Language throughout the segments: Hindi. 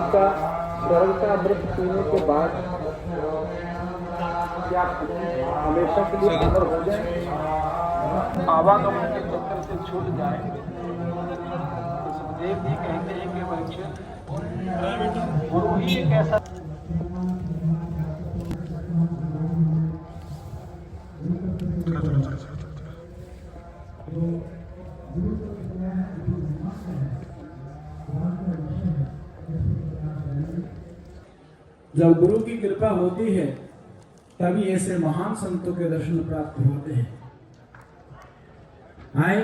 का तरल का अमृत पीने के बाद क्या हमेशा के लिए अमर हो जाए, आवागमन के चक्कर से छूट जाए। तो सुखदेव जी कहते हैं कि परीक्षित, गुरु ही एक ऐसा जब गुरु की कृपा होती है तभी ऐसे महान संतों के दर्शन प्राप्त होते हैं। आए,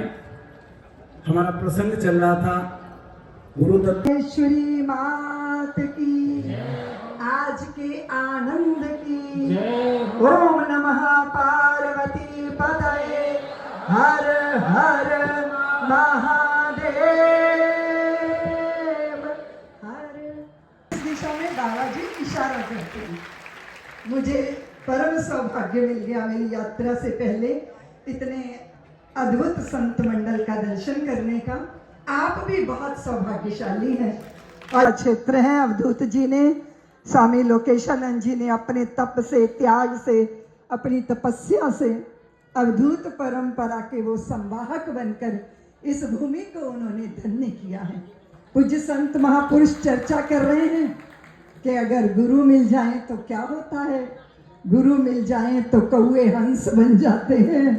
हमारा प्रसंग चल रहा था गुरु दत्तेश्वरी मात की, आज के आनंद की। ओम नमः पार्वती पतये, हर हर महादेव। हर इस दिशा में दादाजी इशारा करते हैं। मुझे परम सौभाग्य मिल गया मेरी यात्रा से पहले इतने अद्भुत संत मंडल का दर्शन करने का। आप भी बहुत सौभाग्यशाली हैं। और क्षेत्र है अवधूत जी ने, स्वामी लोकेशानंद जी ने अपने तप से, त्याग से, अपनी तपस्या से अवधूत परंपरा के वो संवाहक बनकर इस भूमि को उन्होंने धन्य किया है। पूज्य संत महापुरुष चर्चा कर रहे हैं कि अगर गुरु मिल जाए तो क्या होता है। गुरु मिल जाए तो कौए हंस बन जाते हैं।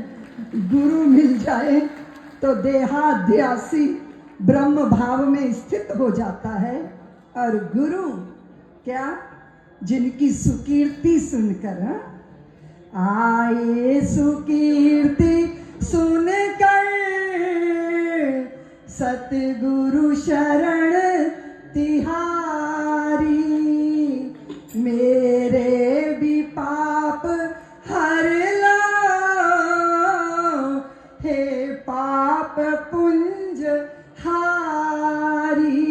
गुरु मिल जाए तो देहाध्यासी ब्रह्म भाव में स्थित हो जाता है। और गुरु क्या, जिनकी सुकीर्ति सुनकर, आए सुकीर्ति सुनकर सतगुरु शरण तिहारी, मेरे भी पाप हर लो हे पाप पुंज हारी।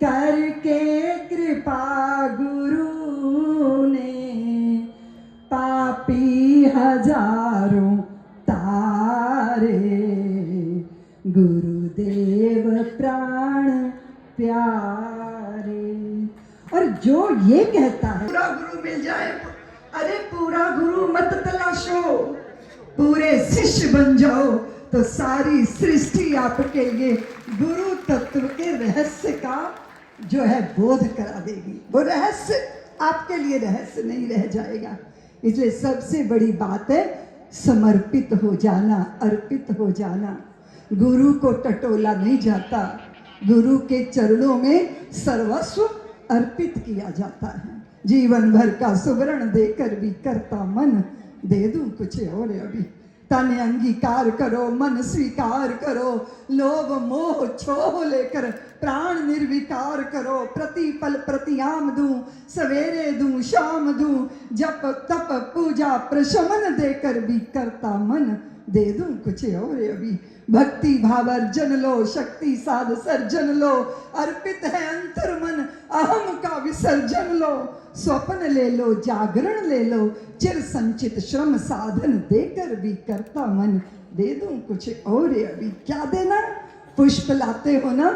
करके कृपा गुरु ने पापी हजारों तारे, गुरुदेव प्राण प्यारे। और जो ये कहता है पूरा गुरु मिल जाए, अरे पूरा गुरु मत तलाशो, पूरे शिष्य बन जाओ तो सारी सृष्टि आपके लिए गुरु तत्व के रहस्य का जो है बोध करा देगी। वो रहस्य आपके लिए रहस्य नहीं रह जाएगा। इसलिए सबसे बड़ी बात है समर्पित हो जाना, अर्पित हो जाना। गुरु को टटोला नहीं जाता, गुरु के चरणों में सर्वस्व अर्पित किया जाता है। जीवन भर का सुवर्ण देकर भी करता मन, दे दूं कुछ और अभी। तन अंगीकार करो, मन स्वीकार करो, लोभ मोह छोह लेकर प्राण निर्विकार करो। प्रतिपल प्रतियाम दूं, सवेरे दूं, शाम दूं, जप तप पूजा प्रशमन देकर भी करता मन, दे दूं कुछ और अभी। भक्ति भाव अर्जन लो, शक्ति साध सर्जन लो, अर्पित है अंतर मन, अहम का विसर्जन लो। स्वप्न ले लो, जागरण ले लो, चिर संचित श्रम साधन देकर भी करता मन, दे दूं कुछ और अभी। क्या देना, पुष्प लाते हो ना,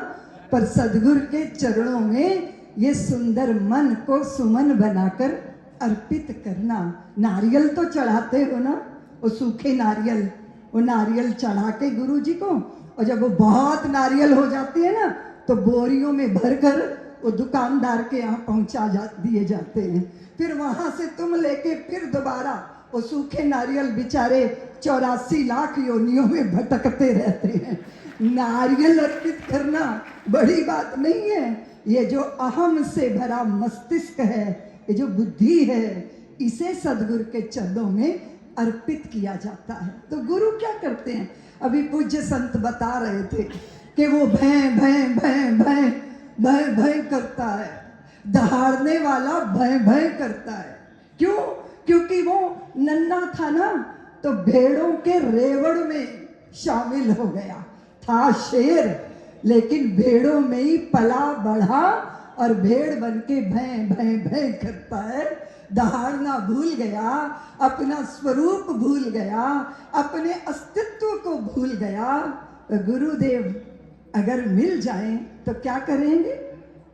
पर सदगुरु के चरणों में ये सुंदर मन को सुमन बनाकर अर्पित करना। नारियल तो चढ़ाते हो ना, वो सूखे नारियल, वो नारियल चढ़ा के गुरु जी को, और जब वो बहुत नारियल हो जाती है ना तो बोरियों में भरकर वो दुकानदार के यहाँ पहुंचा दिए जाते हैं। फिर वहां से तुम लेके फिर दोबारा वो सूखे नारियल बेचारे 84 लाख योनियों में भटकते रहते हैं। नारियल अर्पित करना बड़ी बात नहीं है। ये जो अहम से भरा मस्तिष्क है, ये जो बुद्धि है, इसे सदगुरु के चरणों में अर्पित किया जाता है। तो गुरु क्या करते हैं, अभी पूज्य संत बता रहे थे कि वो भय भय भय भय भय भय करता है, दहाड़ने वाला भय भय करता है। क्यों? क्योंकि वो नन्हा था ना, तो भेड़ों के रेवड़ में शामिल हो गया था शेर, लेकिन भेड़ों में ही पला बढ़ा और भेड़ बन के भय भय भय करता है। दहाड़ना भूल गया, अपना स्वरूप भूल गया, अपने अस्तित्व को भूल गया। तो गुरुदेव अगर मिल जाए तो क्या करेंगे?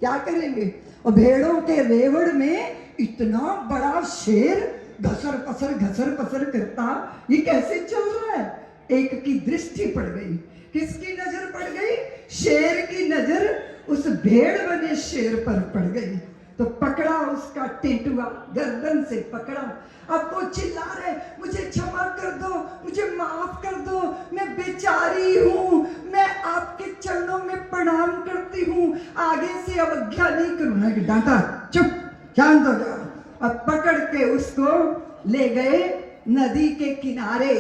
क्या करेंगे? और भेड़ों के रेवड़ में इतना बड़ा शेर घसर पसर करता, ये कैसे चल रहा है? एक की दृष्टि पड़ गई। किसकी नजर पड़ गई? शेर की नजर उस भेड़ बने शेर पर पड़ गई। तो पकड़ा उसका टेटुआ, गर्दन से पकड़ा। अब वो चिल्ला रहे, मुझे क्षमा कर दो, मुझे माफ कर दो, मैं बेचारी हूँ, मैं आपके चरणों में प्रणाम करती हूँ, आगे से अवज्ञा नहीं करूँगा। डांटा, चुप, शांत हो जाओ। अब पकड़ के उसको ले गए नदी के किनारे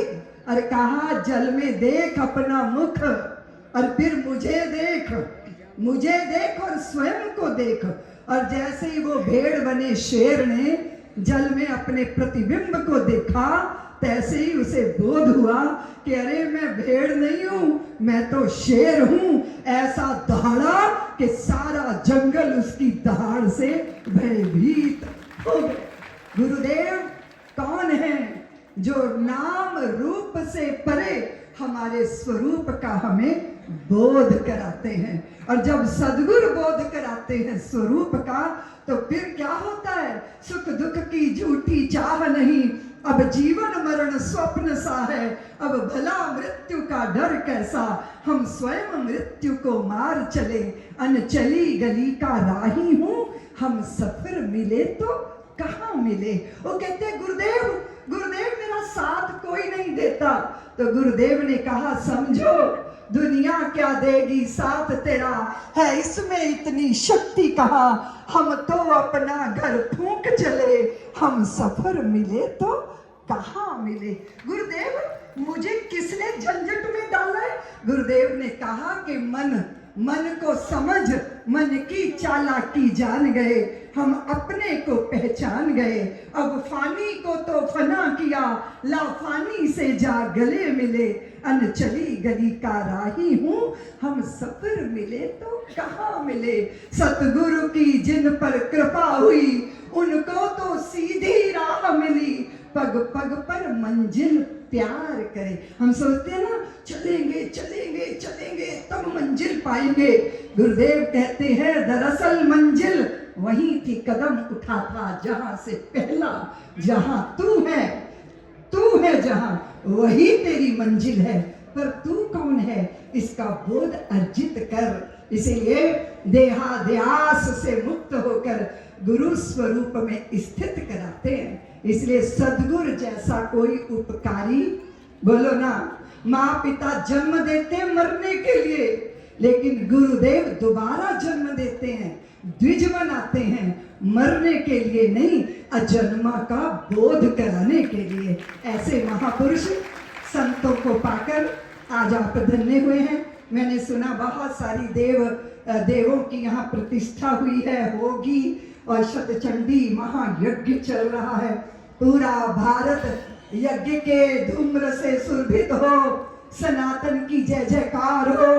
और कहा, जल में देख अपना मुख और फिर मुझे देख और स्वयं को देख। और जैसे ही वो भेड़ बने शेर ने जल में अपने प्रतिबिंब को देखा, तैसे ही उसे बोध हुआ कि अरे मैं भेड़ नहीं हूं, मैं तो शेर हूं। ऐसा दहाड़ा कि सारा जंगल उसकी दहाड़ से भयभीत हो गए। गुरुदेव कौन है? जो नाम रूप से परे हमारे स्वरूप का हमें बोध कराते हैं। और जब सद्गुरु बोध कराते हैं स्वरूप का, तो फिर क्या होता है? सुख दुख की झूठी चाह नहीं, अब जीवन मरण स्वप्न सा है, अब भला मृत्यु का डर कैसा, हम स्वयं मृत्यु को मार चले, अनचली गली का राही हूं, हम सफर मिले तो कहाँ मिले। वो कहते गुरुदेव मेरा साथ कोई नहीं देता। तो गुरुदेव ने कहा, समझो दुनिया क्या देगी साथ तेरा, है इसमें इतनी शक्ति कहाँ, हम तो अपना घर फूंक चले, हम सफर मिले तो कहाँ मिले। गुरुदेव मुझे किसने झंझट में डाला है? गुरुदेव ने कहा कि मन को समझ, मन की चालाकी जान गए, हम अपने को पहचान गए। अब फानी को तो फना किया, लाफानी से जा गले मिले, अनचली गली का राही हूँ, हम सफर मिले तो कहाँ मिले। सतगुरु की जिन पर कृपा हुई, उनको तो सीधी राह मिली, पग पग पर मंजिल प्यार करे। हम सोचते हैं ना, चलेंगे तब मंजिल पाएंगे। गुरुदेव कहते हैं, दरअसल मंजिल वही थी, कदम उठा था जहां से पहला, जहां तू है जहां वही तेरी मंजिल है, पर तू कौन है इसका बोध अर्जित कर। इसीलिए देहाध्यास से मुक्त होकर गुरु स्वरूप में स्थित कराते हैं। इसलिए सद्गुरु जैसा कोई उपकारी, बोलो ना, माँ पिता जन्म देते हैं मरने के लिए, लेकिन गुरुदेव दोबारा जन्म देते हैं, द्विज बनाते हैं, मरने के लिए नहीं, अजन्मा का बोध कराने के लिए। ऐसे महापुरुष संतों को पाकर आज आप धन्य हुए हैं। मैंने सुना बहुत सारी देवों की यहाँ प्रतिष्ठा हुई है, होगी, और शतचंडी महायज्ञ चल रहा है। पूरा भारत यज्ञ के धूम्र से सुरभित हो, सनातन की जय जयकार हो,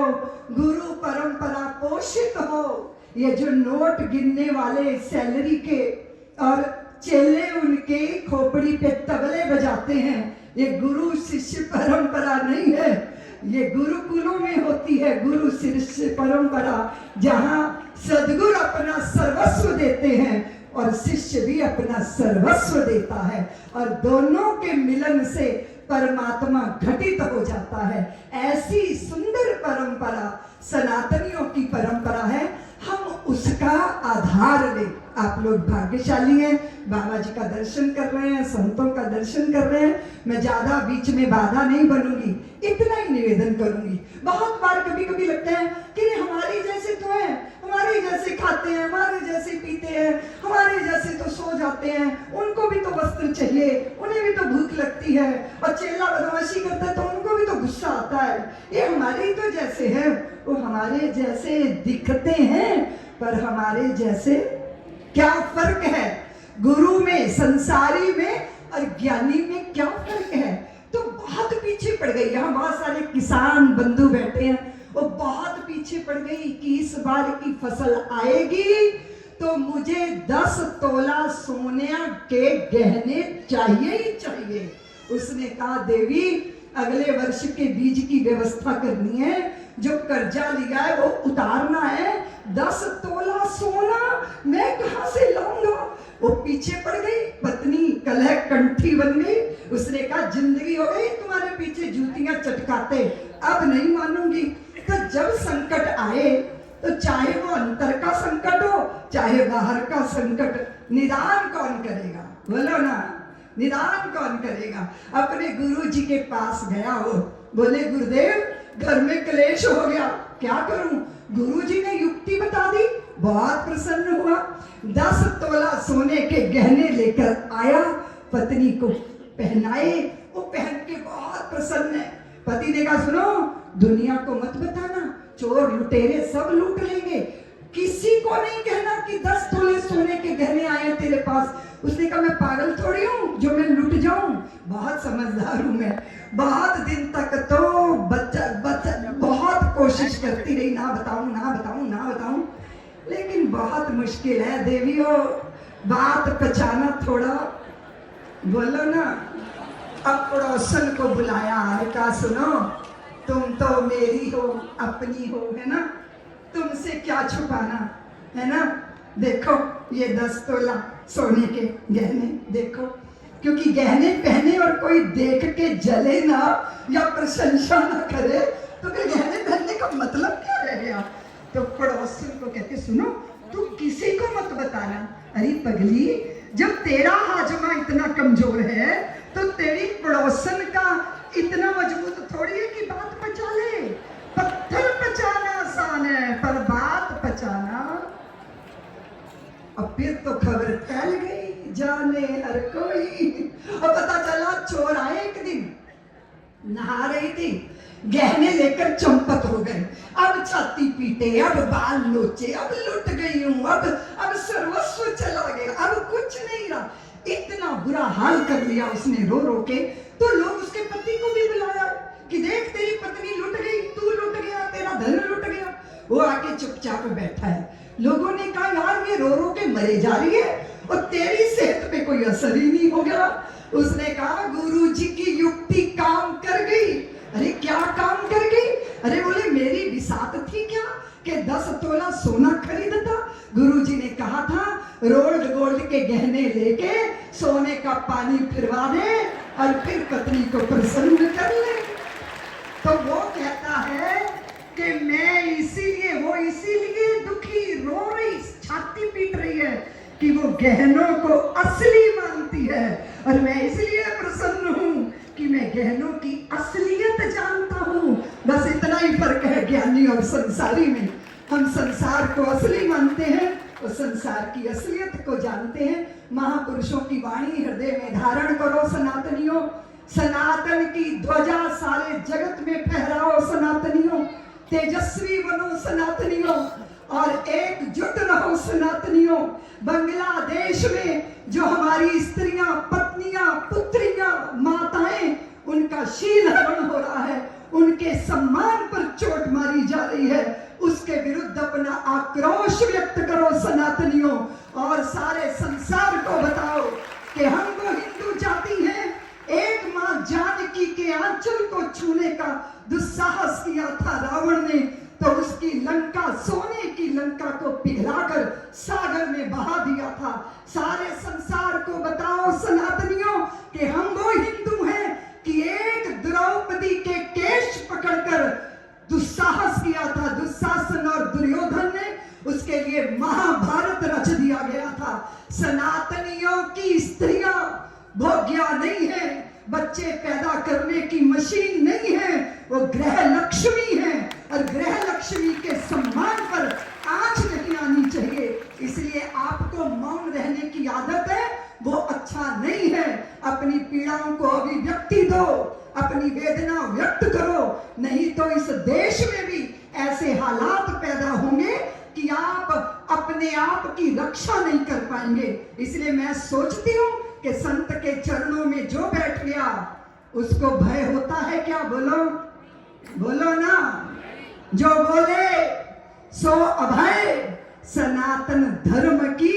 गुरु परंपरा पोषित हो। ये जो नोट गिनने वाले सैलरी के और चेले उनके खोपड़ी पे तबले बजाते हैं, ये गुरु शिष्य परंपरा नहीं है, ये गुरुकुलों में होती है गुरु शिष्य परंपरा, जहाँ सद्गुरु अपना सर्वस्व देते हैं और शिष्य भी अपना सर्वस्व देता है, और दोनों के मिलन से परमात्मा घटित हो जाता है। ऐसी सुंदर परंपरा सनातनियों की परंपरा है, हम उसका आधार लें। आप लोग भाग्यशाली हैं, बाबा जी का दर्शन कर रहे हैं, संतों का दर्शन कर रहे हैं। मैं ज्यादा बीच में बाधा नहीं बनूंगी, इतना ही निवेदन करूंगी। बहुत बार कभी कभी लगता है कि हमारे जैसे तो है, हमारे जैसे खाते हैं, हमारे जैसे पीते हैं, हमारे जैसे तो सो जाते हैं, उनको भी तो वस्त्र चाहिए, उन्हें भी तो भूख लगती है, और चेला बदमाशी करता है तो उनको भी तो गुस्सा आता है। ये हमारे ही तो जैसे है, वो हमारे जैसे दिखते हैं, पर हमारे जैसे क्या फर्क है? गुरु में, संसारी में और ज्ञानी में क्या फर्क है? तो बहुत पीछे पड़ गई। यहाँ बहुत सारे किसान बंधु बैठे हैं, वो बहुत पीछे पड़ गई कि इस बार की फसल आएगी तो मुझे 10 तोला सोने के गहने चाहिए ही चाहिए। उसने कहा, देवी अगले वर्ष के बीज की व्यवस्था करनी है, जो कर्जा लिया है वो उतारना है, 10 तोला सोना मैं कहां से लाऊंगा? वो पीछे पड़ गई, पत्नी कलह कंठी बन गई। उसने कहा जिंदगी हो गई तुम्हारे पीछे जूतियां चटकाते, अब नहीं मानूंगी। तो जब संकट आए तो चाहे वो अंतर का संकट हो चाहे बाहर का संकट, निदान कौन करेगा? बोलो ना, निदान कौन करेगा? अपने गुरु जी के पास गया हो, बोले गुरुदेव घर में क्लेश हो गया, क्या करूं? गुरु जी ने युक्ति बता दी, बहुत प्रसन्न हुआ। 10 तोला सोने के गहने लेकर आया, पत्नी को पहनाए। वो पहन के बहुत प्रसन्न है। पति ने कहा सुनो, दुनिया को मत बताना, चोर लुटेरे सब लूट लेंगे, किसी को नहीं कहना कि 10 तोले सोने के गहने आए तेरे पास। उसने कहा मैं पागल थोड़ी हूँ जो मैं लुट जाऊं, बहुत समझदार हूं मैं। बहुत दिन तक तो बच्चा बहुत कोशिश करती रही, ना बताऊं ना बताऊं ना बताऊं, लेकिन बहुत मुश्किल है देवियों बात पचाना थोड़ा। बोलो ना। अब पड़ोसन को बुलाया, कहा सुनो तुम तो मेरी हो, अपनी हो, है ना, तुमसे क्या छुपाना, है ना। देखो ये 10 तोला सोने के गहने देखो, क्योंकि गहने पहने और कोई देख के जले ना या प्रशंसा ना करे तो फिर गहने पहनने का मतलब क्या रह गया। तो पड़ोसन को कहते सुनो तू किसी को मत बताना। अरे पगली, जब तेरा हाजमा इतना कमजोर है तो तेरी पड़ोसन का इतना मजबूत थोड़ी है कि बात पचा ले। पत्थर पचाना आसान है पर बात पचाना। अब फिर तो खबर फैल गई, जाने हर कोई। और पता चला चोर आए एक दिन, नहा रही थी, गहने लेकर चंपत हो गए। अब छाती पीटे, अब बाल नोचे, अब लुट गई हूं, अब सर्वस्व चला गया, अब कुछ नहीं रहा। इतना बुरा हाल कर लिया उसने रो रो के। तो लोग उसके पति को भी बुलाया कि देख तेरी पत्नी लुट गई, तू लुट गया, तेरा धन लुट गया। वो आके चुपचाप बैठा है। लोगों ने कहा यार ये रो रो के मरे जा रही है और तेरी सेहत पे कोई असर ही नहीं हो गया। उसने कहा गुरु जी की युक्ति काम कर गई। अरे क्या काम कर गई? अरे बोले मेरी बिसात थी क्या कि 10 तोला सोना खरीदता। गुरु जी ने कहा था रोल्ड गोल्ड के गहने लेके सोने का पानी फिरवा दे और फिर पत्नी को प्रसन्न कर ले। तो वो कहता है कि मैं इसीलिए दुखी रो रही, छाती पीट रही है कि वो गहनों को असली मानती है और मैं इसलिए प्रसन्न हूं कि मैं गहनों की असलियत जानता हूं। बस इतना ही फर्क है ज्ञानी और संसारी में। हम संसार को असली मानते हैं और संसार की असलियत को जानते हैं। महापुरुषों की वाणी हृदय में धारण करो सनातनियों, सनातन की ध्वजा सारे जगत में फहराओ सनातनियों, तेजस्वी बनो सनातनियों और एकजुट रहो सनातनियों। बांग्लादेश में जो हमारी स्त्रियां, पत्नियां, पुत्रियां, माताएं, उनका शील हरण हो रहा है, उनके सम्मान पर चोट मारी जा रही है, उसके विरुद्ध अपना आक्रोश व्यक्त करो सनातनियों और सारे संसार को बताओ कि हम वो हिंदू जाति हैं। एक मां जानकी के आंचल को छूने का दुस्साहस किया था रावण ने, तो उसकी लंका, सोने की लंका को पिघलाकर सागर में बहा दिया था। सारे संसार को बताओ सनातनियों कि हम वो हिंदू हैं कि एक द्रौपदी के केश पकड़कर दुस्साहस किया था दुशासन और दुर्योधन ने, उसके लिए महाभारत रच दिया गया था। सनातनियों की स्त्रियां भोग्या नहीं है, बच्चे पैदा करने की मशीन नहीं है, वो गृह लक्ष्मी है और गृह लक्ष्मी के सम्मान पर आंच नहीं आनी चाहिए। इसलिए आपको मौन रहने की आदत है, वो अच्छा नहीं है। अपनी पीड़ाओं को अभिव्यक्ति दो, अपनी वेदना व्यक्त करो, नहीं तो इस देश में भी ऐसे हालात पैदा होंगे कि आप अपने आप की रक्षा नहीं कर पाएंगे। इसलिए मैं सोचती हूँ कि संत के चरणों में जो बैठ गया उसको भय होता है क्या? बोलो बोलो ना। जो बोले सो अभय सनातन धर्म की,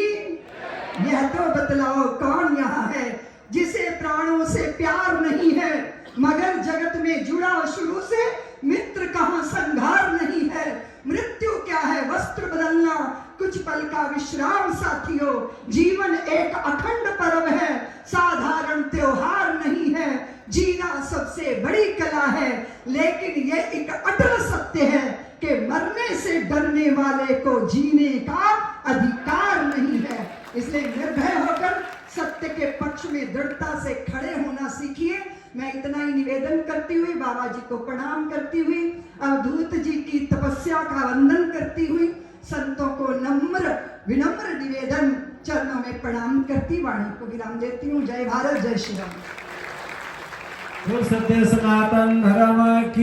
यह तो बतलाओ कौन यहाँ है जिसे प्राणों से प्यार नहीं है मगर जगत में जुड़ा शुरू से, मित्र कहाँ संघार नहीं है, मृत्यु क्या है वस्तु वस्त्र बदलना कुछ पल का विश्राम साथियों। जीवन एक अखंड पर्व है, साधारण त्योहार नहीं है। जीना सबसे बड़ी कला है, लेकिन ये एक अटल सत्य है कि मरने से डरने वाले को जीने का अधिकार नहीं है। इसलिए निर्भय होकर सत्य के पक्ष में दृढ़ता से खड़े होना सीखिए। मैं इतना ही निवेदन करती हुई, बाबा जी को प्रणाम करती हुई, अवधूत जी की तपस्या का वंदन करती हुई, संतों को नम्र विनम्र निवेदन चरणों में प्रणाम करती वाणी को विराम देती हूँ। जय भारत, जय श्री राम। सत्य सनातन धर्म की